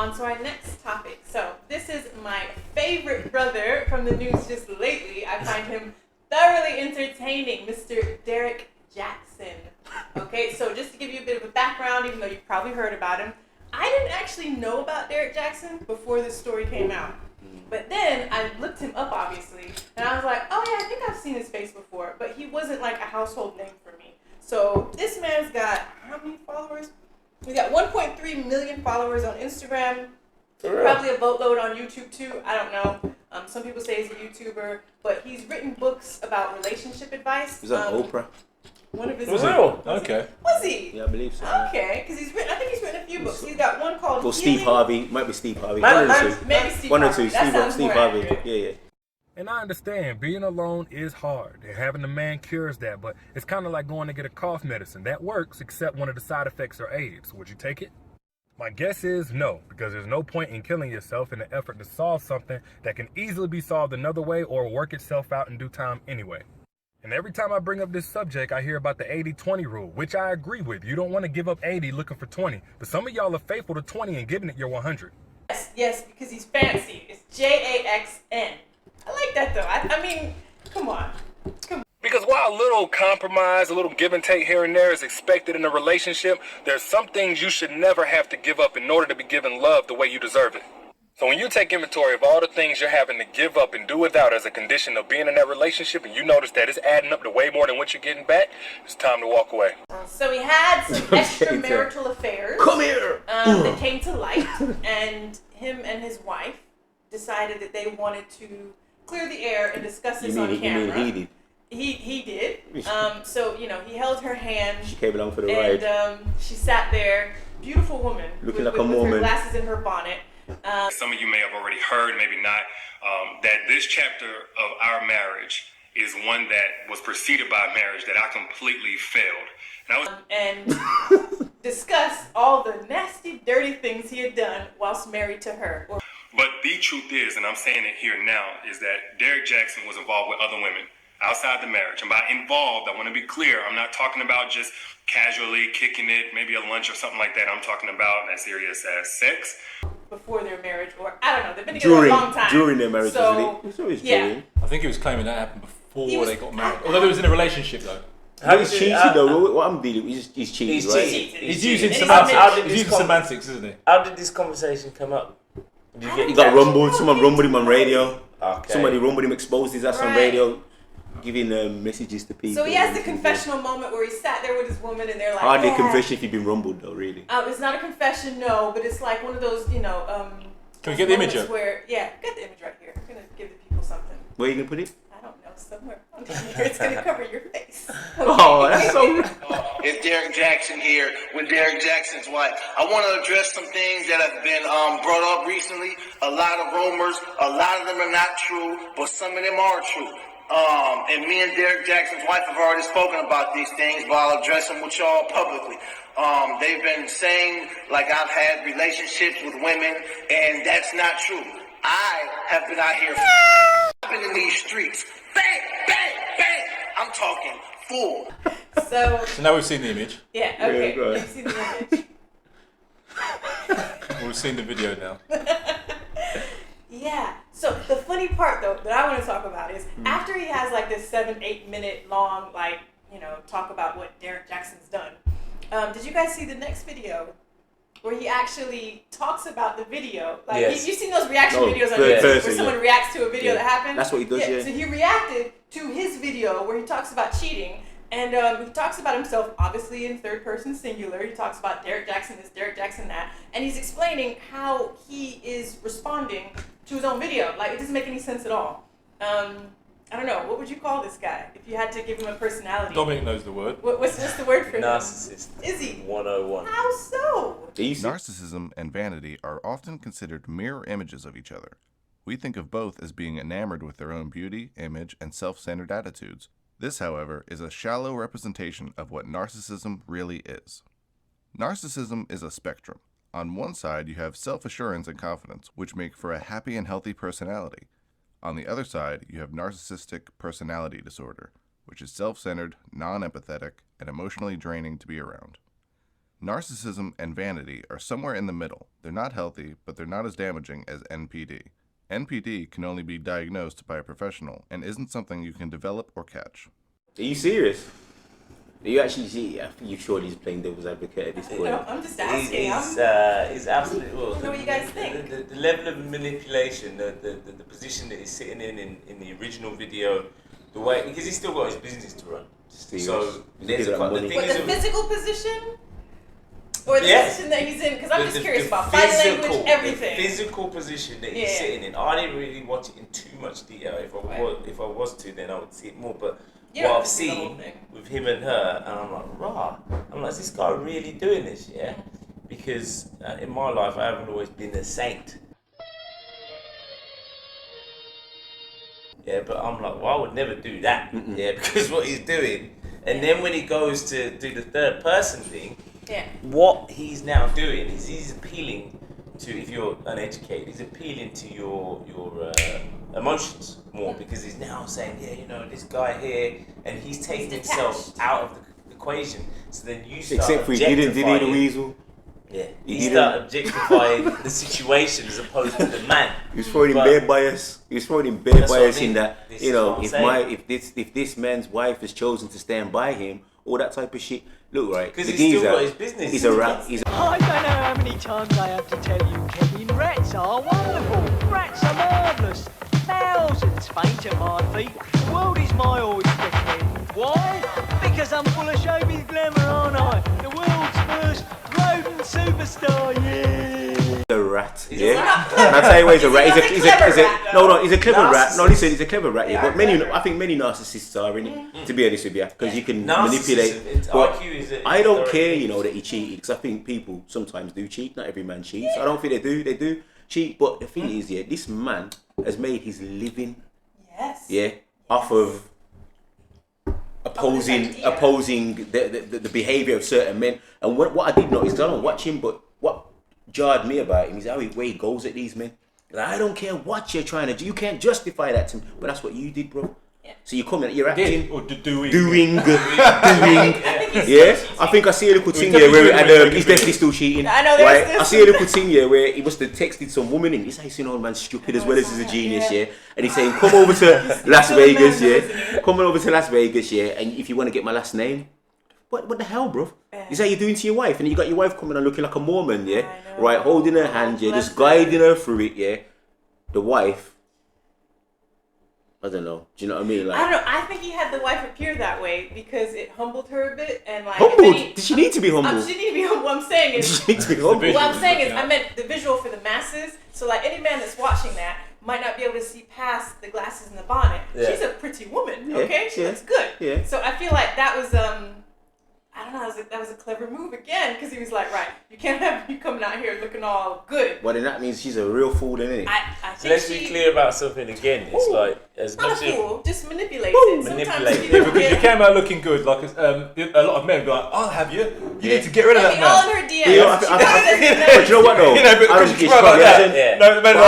on to our next topic. So this is my favorite brother from the news just lately. I find him thoroughly entertaining, Mr. Derrick Jaxn. Okay, so just to give you a bit of a background, even though you've probably heard about him, I didn't actually know about Derrick Jaxn before this story came out. But then I looked him up, obviously, and I was like, oh yeah, I think I've seen his face before, but he wasn't like a household name for me. So this man's got, how many followers? He's got 1.3 million followers on Instagram, probably a boatload on YouTube too, I don't know. Some people say he's a YouTuber, but he's written books about relationship advice. He's on Oprah. One of his Was real? Okay. Was he? Yeah, I believe so. Okay, because I think he's written a few books. He's got one called Well, Steve Healing. Harvey. Might be Steve Harvey. Maybe Steve One or Harvey. two. That sounds Steve more Harvey. accurate. Yeah. And I understand being alone is hard, and having a man cures that, but it's kind of like going to get a cough medicine. That works, except one of the side effects are AIDS. Would you take it? My guess is no, because there's no point in killing yourself in an effort to solve something that can easily be solved another way or work itself out in due time anyway. And every time I bring up this subject, I hear about the 80-20 rule, which I agree with. You don't want to give up 80 looking for 20, but some of y'all are faithful to 20 and giving it your 100. Yes, because he's fancy. It's Jaxn. I like that though. I mean, come on. Because while a little compromise, a little give and take here and there is expected in a relationship, there's some things you should never have to give up in order to be given love the way you deserve it. So when you take inventory of all the things you're having to give up and do without as a condition of being in that relationship, and you notice that it's adding up to way more than what you're getting back, it's time to walk away. So he had some extramarital affairs. Come here. That came to light, and him and his wife decided that they wanted to clear the air and discuss this on camera. You mean He did. So, you know, he held her hand. She came along for the ride. And she sat there, beautiful woman, Looking with like a her Mormon. glasses and her bonnet. Some of you may have already heard, maybe not, that this chapter of our marriage is one that was preceded by a marriage that I completely failed. And discuss all the nasty, dirty things he had done whilst married to her. But the truth is, and I'm saying it here now, is that Derrick Jaxn was involved with other women outside the marriage. And by involved, I want to be clear, I'm not talking about just casually kicking it, maybe a lunch or something like that. I'm talking about as serious as sex. Before their marriage, or I don't know, they've been together a long time. During their marriage, so, during. I think he was claiming that happened before they got married. Although they was in a relationship though. He's cheating though. What I'm dealing with, he's cheating, right? He's using semantics. He's using semantics, isn't he? How did this conversation come up? He got rumbled. Someone rumbled him on radio. Okay. Somebody rumbled him, exposed his ass on radio, giving messages to people. So he has the confessional moment where he sat there with his woman and they're like, hardly a confession if you've been rumbled though, really. It's not a confession, no, but it's like one of those, you know, Can we get the image up? Where, yeah, get the image right here. I'm going to give the people something. Where are you going to put it? I don't know, somewhere on here. It's going to cover your face. Okay. Oh, that's so... It's Derrick Jaxn here with Derrick Jaxn's wife. I want to address some things that have been brought up recently. A lot of rumors, a lot of them are not true, but some of them are true. And me and Derrick Jaxn's wife have already spoken about these things, but I'll address them with y'all publicly. They've been saying like I've had relationships with women, and that's not true. I have been out here been in these streets. Bang, bang, bang. I'm talking full. So now we've seen the image. Yeah, okay. You've seen the image. We've seen the video now. Yeah. So the funny part though that I want to talk about is after he has like this 7-8 minute long like, you know, talk about what Derrick Jaxn's done. Did you guys see the next video where he actually talks about the video? Like yes. You've seen those reaction videos on YouTube where someone reacts to a video that happened? That's what he does, So he reacted to his video where he talks about cheating. And he talks about himself, obviously in third person singular. He talks about Derrick Jaxn this, Derrick Jaxn that. And he's explaining how he is responding to his own video. Like, it doesn't make any sense at all. I don't know. What would you call this guy if you had to give him a personality? Dominic knows the word. What's the word for him? Narcissist. Is he? 101. How so? Narcissism and vanity are often considered mirror images of each other. We think of both as being enamored with their own beauty, image, and self-centered attitudes. This, however, is a shallow representation of what narcissism really is. Narcissism is a spectrum. On one side, you have self-assurance and confidence, which make for a happy and healthy personality. On the other side, you have narcissistic personality disorder, which is self-centered, non-empathetic, and emotionally draining to be around. Narcissism and vanity are somewhere in the middle. They're not healthy, but they're not as damaging as NPD. NPD can only be diagnosed by a professional and isn't something you can develop or catch. Are you serious? Are you actually see? I think you surely he's playing devil's advocate at this point. No, I'm just asking. He's absolutely. Well, I don't know what you guys think. The level of manipulation, the position that he's sitting in the original video, the way, because he's still got his business to run. So there's the thing But is the physical position, or the position that he's in, because I'm just curious about body language, everything. The physical position that he's sitting in. I didn't really watch it in too much detail. If I was to, then I would see it more. But what I've seen with him and her, and I'm like, rah. I'm like, is this guy really doing this? Yeah, because in my life, I haven't always been a saint. Yeah, but I'm like, well, I would never do that. Yeah, because what he's doing, and then when he goes to do the third person thing, what he's now doing is he's appealing to, if you're uneducated, he's appealing to your emotions more, because he's now saying, yeah, you know, this guy here, and he's taking himself out of the equation. So then you start except for he didn't the weasel. Yeah, he started objectifying the situation as opposed to the man. He was throwing in bare bias. He was throwing in bare bias in that, you know, if this man's wife has chosen to stand by him, all that type of shit. Look, right, because he's still got his business. He's a rat. I don't know how many times I have to tell you, Kevin, rats are wonderful. Rats are marvellous. Thousands faint at my feet. The world is my oyster, Ken. Why? Because I'm full of showbiz glamour, aren't I? The world's first rodent superstar, yeah. A rat, yeah. And I tell you what, he's a rat. He's a clever rat. No, listen, he's a clever rat. Yeah, but I think many narcissists are in it. To be honest with you, because you can manipulate. But I don't care, you know, that he cheated, because I think people sometimes do cheat. Not every man cheats. I don't think they do. They do cheat. But the thing is, yeah, this man has made his living, off of opposing the behavior of certain men. And what I did notice, because I don't watch him, but what jarred me about him is how he goes at these men. Like, I don't care what you're trying to do. You can't justify that to me. But that's what you did, bro. Yeah. So you come in, you're acting. Or doing. Yeah. I think I see a little thing here where he's definitely still cheating. I know there's this. I see a little thing here where he must have texted some woman in. He's like, you know, man's stupid as well as he's a genius, yeah. And he's saying, come over to Las Vegas, yeah. Come over to Las Vegas, yeah. And if you want to get my last name. What the hell, bro? Is that you're doing to your wife? And you got your wife coming and looking like a Mormon, yeah? Right, holding her hand, yeah, just guiding her through it, yeah? The wife, I don't know. Do you know what I mean? Like, I don't know. I think he had the wife appear that way because it humbled her a bit, and like. Humbled? Did she need to be humbled? She need to be humbled. What I'm saying is. She needs to be humbled. What I'm saying is, I meant the visual for the masses. So like any man that's watching that might not be able to see past the glasses and the bonnet. Yeah. She's a pretty woman, okay? She looks good. Yeah. So I feel like that was I don't know, that was a clever move again, because he was like, right, you can't have you coming out here looking all good. Well, then that means she's a real fool, then, isn't it? I think let's be clear about something again. It's like, as not much a fool, just manipulate it. Manipulate. Yeah, because you came out looking good. Like a lot of men be like, I'll have you. You need to get rid of that man. All in her DMs. But you know what though? I don't think it's probably. I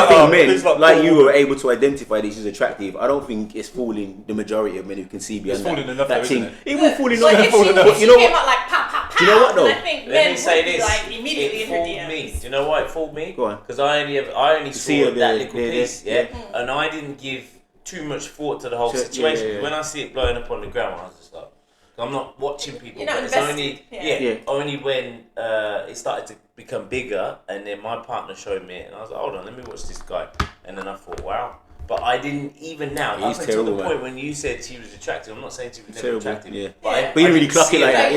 think men like you were able to identify that she's attractive. I don't think it's fooling the majority of men who can see beyond that thing. It will fool enough. But you know what? Like pop. Do you know what though? I think Let me say this. Like immediately it fooled in her DMs. me. Do you know why it fooled me? Go on. Because I only saw that little piece, and I didn't give too much thought to the whole situation. Yeah. When I see it blowing up on the ground, I was just like, I'm not watching people. You're not but it's only when it started to become bigger, and then my partner showed me it, and I was like, hold on, let me watch this guy, and then I thought, wow. But I didn't even now. Up until the point when you said she was attractive, I'm not saying she was never attractive. Yeah. But you didn't really clock it like that.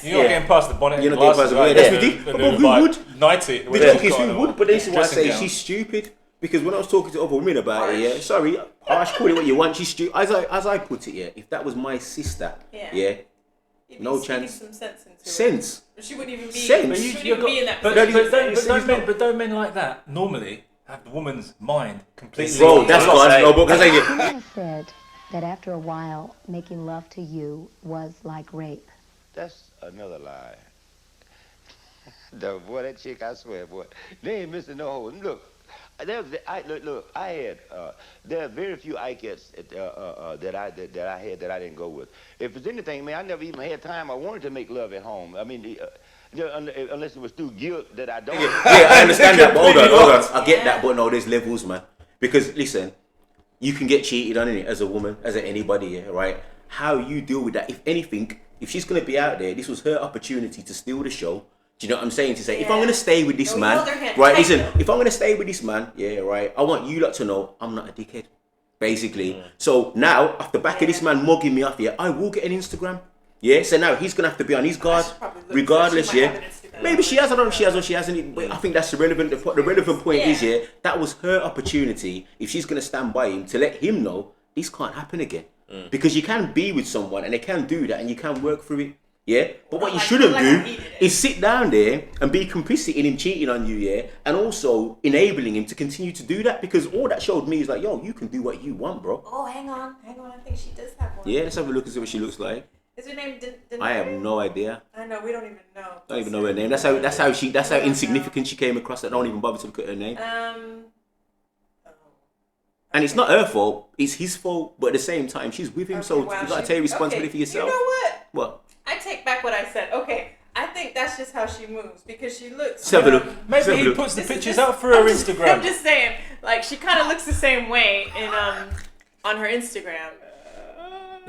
You're not getting past the bonnet. You're not getting past the bonnet. That's ridiculous. Who would? 90. Who would? But this is why I say she's stupid. Because when I was talking to other women about it, sorry, harsh, call it what you want. She's stupid. As I put it, if that was my sister, no chance. Some sense into sense. It. She wouldn't even be. Sense. She wouldn't even be in that position. But don't men like that normally have the woman's mind completely. Bro, that's what I know. I said that after a while, making love to you was like rape. That's another lie. Boy, that chick, I swear, boy, they ain't missing no hole. Look, Look. I had there are very few ICATs that I had that I didn't go with. If it's anything, man, I never even had time. I wanted to make love at home. I mean, unless it was through guilt that I don't. Yeah, I understand that. But hold on. I get that, but no, there's levels, man. Because listen, you can get cheated on it as a woman, as anybody, yeah, right? How you deal with that? If anything, if she's gonna be out there, this was her opportunity to steal the show. Do you know what I'm saying? To say, if I'm gonna stay with this man, right? Listen, if I'm gonna stay with this man, yeah, right. I want you lot to know I'm not a dickhead, basically. So now, off the back of this man mugging me off, yeah, I will get an Instagram. Yeah, so now he's gonna have to be on his guard, regardless. Yeah, maybe she has. I don't know if she has or she hasn't. But I think that's irrelevant. The relevant point is, yeah, that was her opportunity. If she's gonna stand by him to let him know this can't happen again, because you can be with someone and they can do that and you can work through it. Yeah, but what you shouldn't do is sit down there and be complicit in him cheating on you, yeah, and also enabling him to continue to do that, because all that showed me is like, yo, you can do what you want, bro. Oh, hang on, I think she does have one. Yeah, let's have a look and see what she looks like. Is her name Denaya? I have no idea. I know, we don't even know. I don't even know her name. That's how insignificant she came across. I don't even bother to look at her name. And it's not her fault, it's his fault, but at the same time, she's with him, so you gotta take responsibility for yourself. You know what? What? I take back what I said. Okay, I think that's just how she moves, because she looks. Maybe he puts the pictures out for her Instagram. I'm just saying, like, she kind of looks the same way in on her Instagram.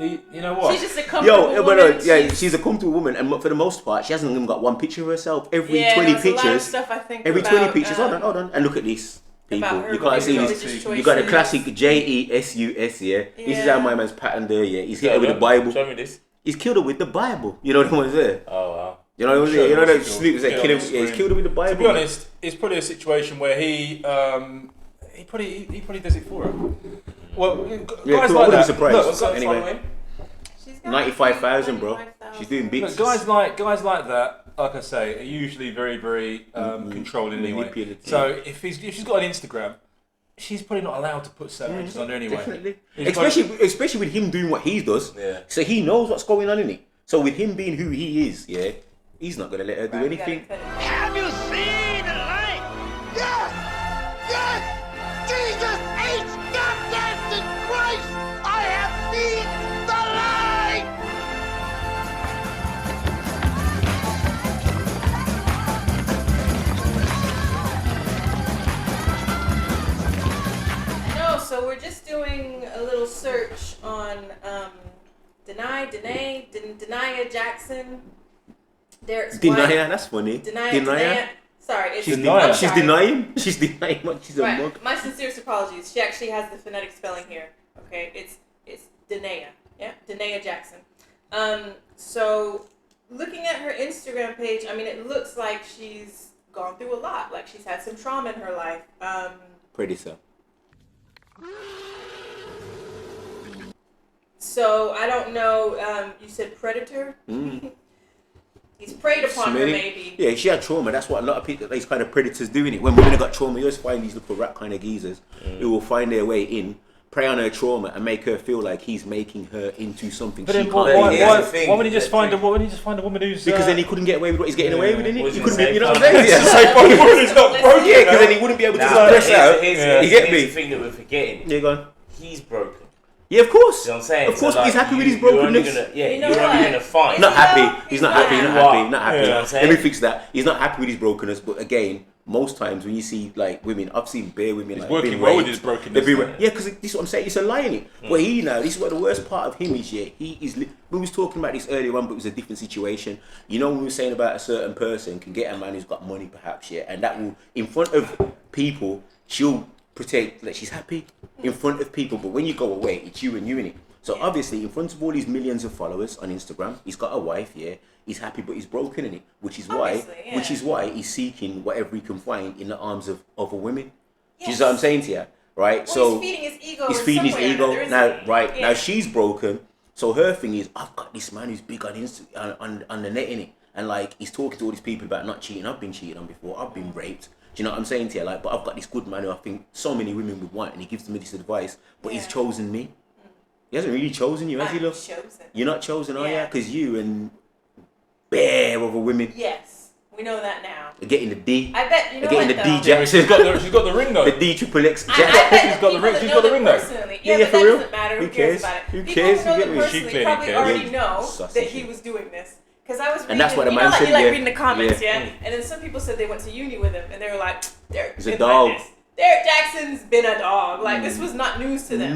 You know what? She's just a comfortable woman. She's a comfortable woman, and for the most part, she hasn't even got one picture of herself. Every 20 there's pictures, a lot of stuff I think every about, 20 pictures. Hold on, and look at this. People, you can't see this. You got the classic JESUS, yeah. This is how my man's patterned there, yeah. He's hit her with the Bible. Show me this. He's killed her with the Bible. You know what I'm saying? Oh wow. You know what I'm saying? You know that Snoop said, kill him. Yeah, he's killed her with the Bible. To be honest, it's probably a situation where he probably does it for her. Well, guys like that. Surprised. Anyway, 95,000, bro. She's doing bits. Guys like that. Like I say, are usually very, very controlling anyway. So if she's got an Instagram, she's probably not allowed to put certain pictures on there anyway. Definitely. Especially with him doing what he does. Yeah. So he knows what's going on in it. So with him being who he is, yeah, he's not gonna let her do anything. Have you seen the light? Yes! Yes! Jesus H. Goddamn Christ! I have seen the light! No, so we're just doing a little search on Denaya Jaxn. Derrick's wife. That's funny. Denaya. Sorry, she's denying. She's denying what she's a mug. My sincerest apologies. She actually has the phonetic spelling here. Okay, it's Denaya. Yeah, Denaya Jaxn. So looking at her Instagram page, I mean, it looks like she's gone through a lot. Like she's had some trauma in her life. Pretty so. So I don't know. You said predator. He's preyed upon her, maybe. Yeah, she had trauma. That's what a lot of people, these kind of predators do in it. When women have got trauma, you always find these little rat kind of geezers who will find their way in, prey on her trauma, and make her feel like he's making her into something. But then why would he just find a woman who's? Because then he couldn't get away with what he's getting away with, innit? He couldn't be, you know what I'm saying? Yeah, because then he wouldn't be able to press out. You get me? The thing that we're forgetting. Yeah, go on. He's broken. Yeah, of course. You know what I'm saying? Of course, but he's happy with his brokenness. You're only gonna fight. Not happy. He's not happy. You know what I'm saying? Let me fix that. He's not happy with his brokenness, but again, most times when you see like women, I've seen bare women he's like working well with his brokenness. Yeah, because this is what I'm saying. It's a lie in it. But this is what the worst part of him is. Yeah, he is. We was talking about this earlier on, but it was a different situation. You know, when we were saying about a certain person can get a man who's got money, perhaps, yeah, and that will in front of people, she'll pretend that she's happy in front of people, but when you go away, it's you and you in it. So obviously, in front of all these millions of followers on Instagram, he's got a wife, yeah. He's happy, but he's broken in it, which is why he's seeking whatever he can find in the arms of other women. Yes. Do you know what I'm saying to you? Right? Well, so he's feeding his ego. Now she's broken. So her thing is, I've got this man who's big on on the net in it, and like he's talking to all these people about not cheating. I've been cheated on before. I've been raped. Do you know what I'm saying to you? Like, but I've got this good man who I think so many women would want, and he gives me this advice. But he's chosen me. He hasn't really chosen you, has he, love? You're not chosen, are you? Because you and bare other women. Yes. We know that now. They're getting the D. I bet you know They're getting what, the D though? Jackson. She's got the ring though. The D triple X I Jackson. bet She's got the ring. She's got the ring though. Personally. Yeah, Yeah, for but that real. doesn't matter. Who Who cares cares? about it? Who People cares? who know You them get me? She personally clearly probably cares. already Yeah. know Sausage. that he was doing this. Because I was reading, And that's what the you man know, like said, you like yeah. reading the comments, Yeah. And then some people said they went to uni with him, and they were like, Derek, He's a dog. Derrick Jaxn's been a dog. Like, this was not news to them.